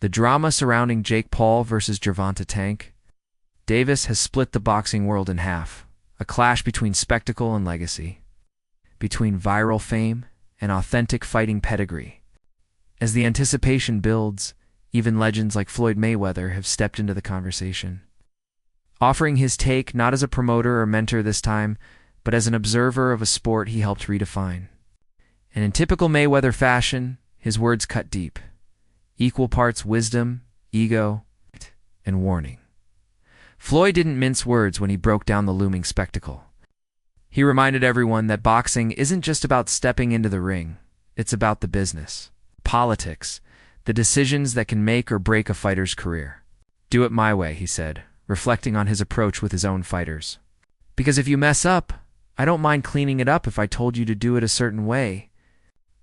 The drama surrounding Jake Paul versus Gervonta Davis has split the boxing world in half, a clash between spectacle and legacy, between viral fame and authentic fighting pedigree. As the anticipation builds, even legends like Floyd Mayweather have stepped into the conversation, offering his take not as a promoter or mentor this time, but as an observer of a sport he helped redefine. And in typical Mayweather fashion, his words cut deep, equal parts wisdom, ego, and warning. Floyd didn't mince words when he broke down the looming spectacle. He reminded everyone that boxing isn't just about stepping into the ring, it's about the business, politics, the decisions that can make or break a fighter's career. Do it my way, he said, reflecting on his approach with his own fighters. Because if you mess up, I don't mind cleaning it up if I told you to do it a certain way.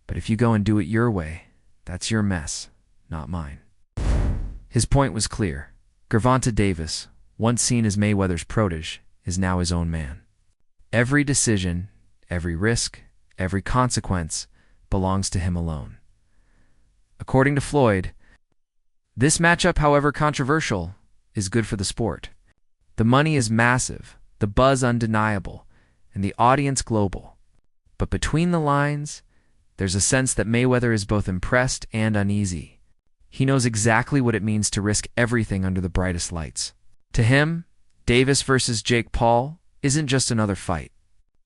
But if you go and do it your way, that's your mess, not mine. His point was clear. Gervonta Davis, once seen as Mayweather's protégé, is now his own man. Every decision, every risk, every consequence belongs to him alone. According to Floyd, this matchup, however controversial, is good for the sport. The money is massive, the buzz undeniable, and the audience global. But between the lines, there's a sense that Mayweather is both impressed and uneasy. He knows exactly what it means to risk everything under the brightest lights. To him, Davis versus Jake Paul isn't just another fight.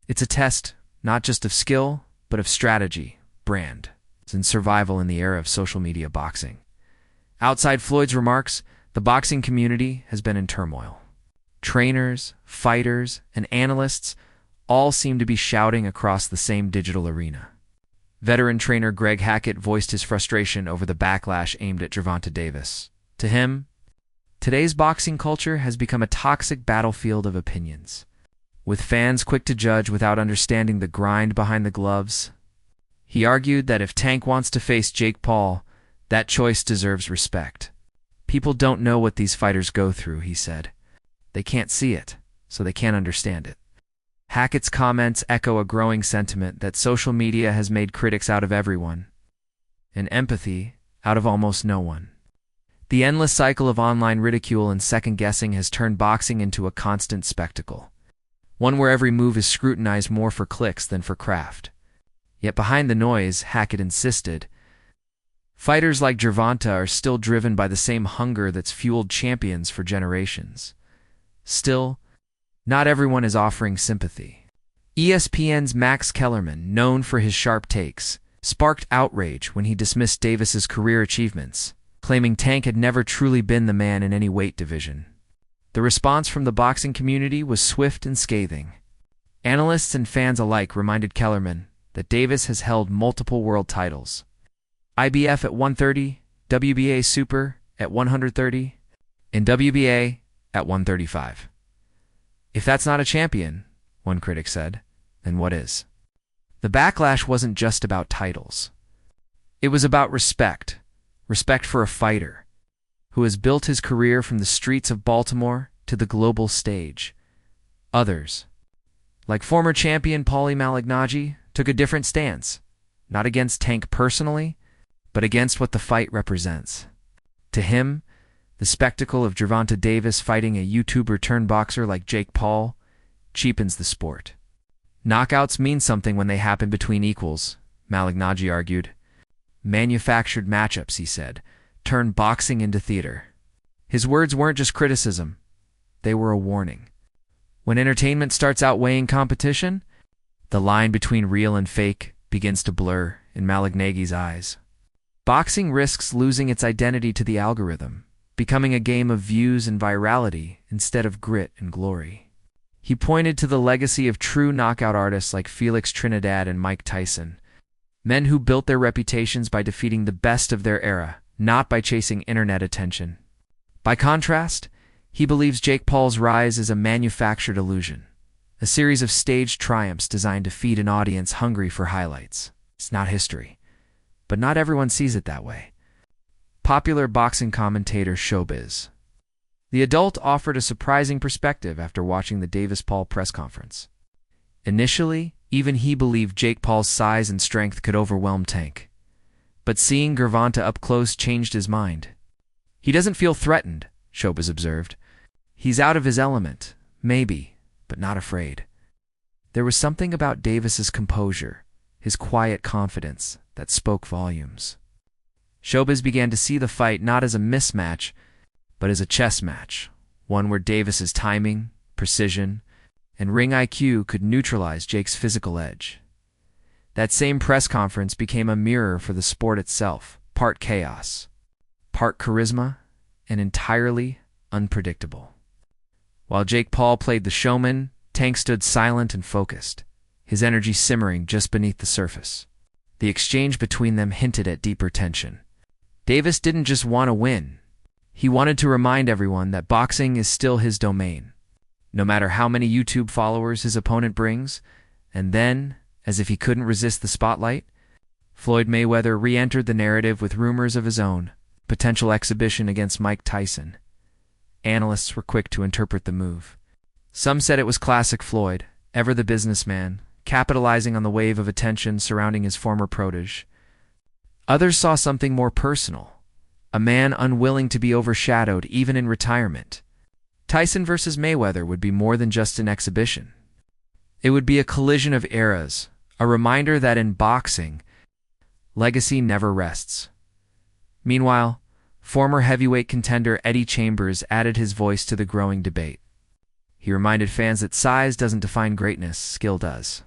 It's a test, not just of skill, but of strategy, brand, and survival in the era of social media boxing. Outside Floyd's remarks, the boxing community has been in turmoil. Trainers, fighters, and analysts all seem to be shouting across the same digital arena. Veteran trainer Greg Hackett voiced his frustration over the backlash aimed at Gervonta Davis. To him, today's boxing culture has become a toxic battlefield of opinions, with fans quick to judge without understanding the grind behind the gloves. He argued that if Tank wants to face Jake Paul, that choice deserves respect. People don't know what these fighters go through, he said. They can't see it, so they can't understand it. Hackett's comments echo a growing sentiment that social media has made critics out of everyone, and empathy out of almost no one. The endless cycle of online ridicule and second-guessing has turned boxing into a constant spectacle, one where every move is scrutinized more for clicks than for craft. Yet behind the noise, Hackett insisted, fighters like Gervonta are still driven by the same hunger that's fueled champions for generations. Still, not everyone is offering sympathy. ESPN's Max Kellerman, known for his sharp takes, sparked outrage when he dismissed Davis's career achievements, claiming Tank had never truly been the man in any weight division. The response from the boxing community was swift and scathing. Analysts and fans alike reminded Kellerman that Davis has held multiple world titles: IBF at 130, WBA Super at 130, and WBA at 135. If that's not a champion, one critic said, then what is? The backlash wasn't just about titles. It was about respect. Respect for a fighter who has built his career from the streets of Baltimore to the global stage. Others, like former champion Paulie Malignaggi, took a different stance, not against Tank personally, but against what the fight represents. To him, the spectacle of Gervonta Davis fighting a YouTuber-turned-boxer like Jake Paul cheapens the sport. Knockouts mean something when they happen between equals, Malignaggi argued. Manufactured matchups, he said, turn boxing into theater. His words weren't just criticism, they were a warning. When entertainment starts outweighing competition, the line between real and fake begins to blur in Malignaggi's eyes. Boxing risks losing its identity to the algorithm, becoming a game of views and virality instead of grit and glory. He pointed to the legacy of true knockout artists like Felix Trinidad and Mike Tyson, men who built their reputations by defeating the best of their era, not by chasing internet attention. By contrast, he believes Jake Paul's rise is a manufactured illusion, a series of staged triumphs designed to feed an audience hungry for highlights. It's not history, but not everyone sees it that way. Popular boxing commentator Showbiz. The adult offered a surprising perspective after watching the Davis-Paul press conference. Initially, even he believed Jake Paul's size and strength could overwhelm Tank. But seeing Gervonta up close changed his mind. He doesn't feel threatened, Shobaz observed. He's out of his element, maybe, but not afraid. There was something about Davis's composure, his quiet confidence, that spoke volumes. Shobaz began to see the fight not as a mismatch, but as a chess match, one where Davis's timing, precision, and ring IQ could neutralize Jake's physical edge. That same press conference became a mirror for the sport itself, part chaos, part charisma, and entirely unpredictable. While Jake Paul played the showman, Tank stood silent and focused, his energy simmering just beneath the surface. The exchange between them hinted at deeper tension. Davis didn't just want to win. He wanted to remind everyone that boxing is still his domain, no matter how many YouTube followers his opponent brings. And then, as if he couldn't resist the spotlight, Floyd Mayweather re-entered the narrative with rumors of his own potential exhibition against Mike Tyson. Analysts were quick to interpret the move. Some said it was classic Floyd, ever the businessman, capitalizing on the wave of attention surrounding his former protégé. Others saw something more personal, a man unwilling to be overshadowed even in retirement. Tyson versus Mayweather would be more than just an exhibition. It would be a collision of eras, a reminder that in boxing, legacy never rests. Meanwhile, former heavyweight contender Eddie Chambers added his voice to the growing debate. He reminded fans that size doesn't define greatness, skill does.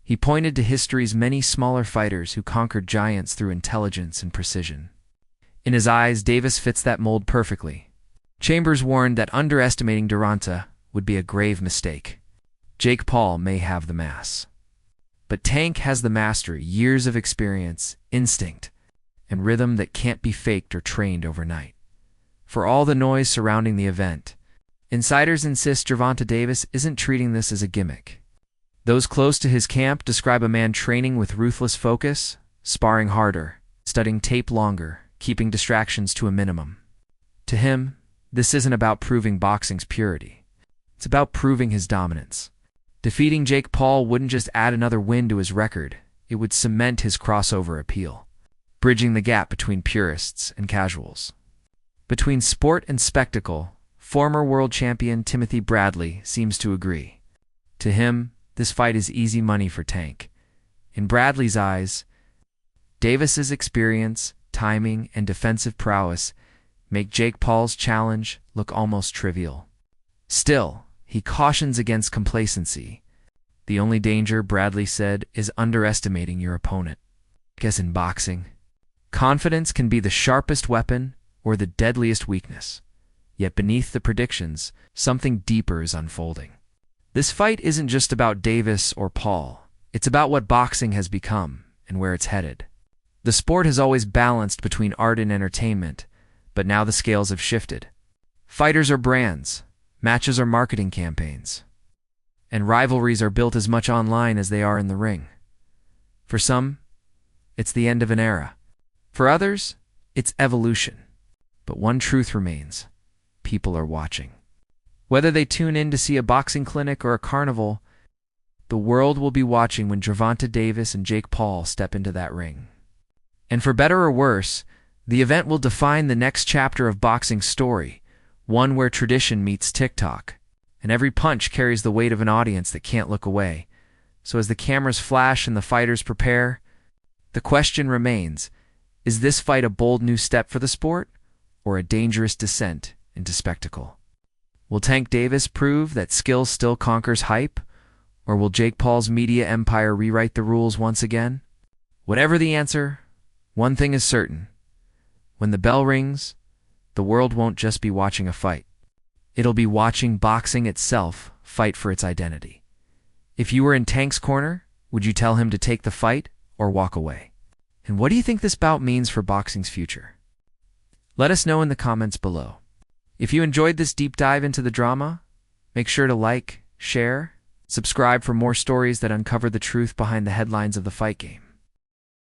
He pointed to history's many smaller fighters who conquered giants through intelligence and precision. In his eyes, Davis fits that mold perfectly. Chambers warned that underestimating Gervonta would be a grave mistake. Jake Paul may have the mass, but Tank has the mastery, years of experience, instinct, and rhythm that can't be faked or trained overnight. For all the noise surrounding the event, insiders insist Gervonta Davis isn't treating this as a gimmick. Those close to his camp describe a man training with ruthless focus, sparring harder, studying tape longer, keeping distractions to a minimum. To him, this isn't about proving boxing's purity. It's about proving his dominance. Defeating Jake Paul wouldn't just add another win to his record, it would cement his crossover appeal, bridging the gap between purists and casuals. Between sport and spectacle, former world champion Timothy Bradley seems to agree. To him, this fight is easy money for Tank. In Bradley's eyes, Davis's experience, timing, and defensive prowess make Jake Paul's challenge look almost trivial. Still, he cautions against complacency. The only danger, Bradley said, is underestimating your opponent. As in boxing, confidence can be the sharpest weapon or the deadliest weakness. Yet beneath the predictions, something deeper is unfolding. This fight isn't just about Davis or Paul. It's about what boxing has become and where it's headed. The sport has always balanced between art and entertainment, but now the scales have shifted. Fighters are brands, matches are marketing campaigns, and rivalries are built as much online as they are in the ring. For some, it's the end of an era. For others, it's evolution. But one truth remains: people are watching. Whether they tune in to see a boxing clinic or a carnival, the world will be watching when Gervonta Davis and Jake Paul step into that ring. And for better or worse, the event will define the next chapter of boxing's story, one where tradition meets TikTok, and every punch carries the weight of an audience that can't look away. So as the cameras flash and the fighters prepare, the question remains: is this fight a bold new step for the sport, or a dangerous descent into spectacle? Will Tank Davis prove that skill still conquers hype, or will Jake Paul's media empire rewrite the rules once again? Whatever the answer, one thing is certain: when the bell rings, the world won't just be watching a fight. It'll be watching boxing itself fight for its identity. If you were in Tank's corner, would you tell him to take the fight or walk away? And what do you think this bout means for boxing's future? Let us know in the comments below. If you enjoyed this deep dive into the drama, make sure to like, share, subscribe for more stories that uncover the truth behind the headlines of the fight game.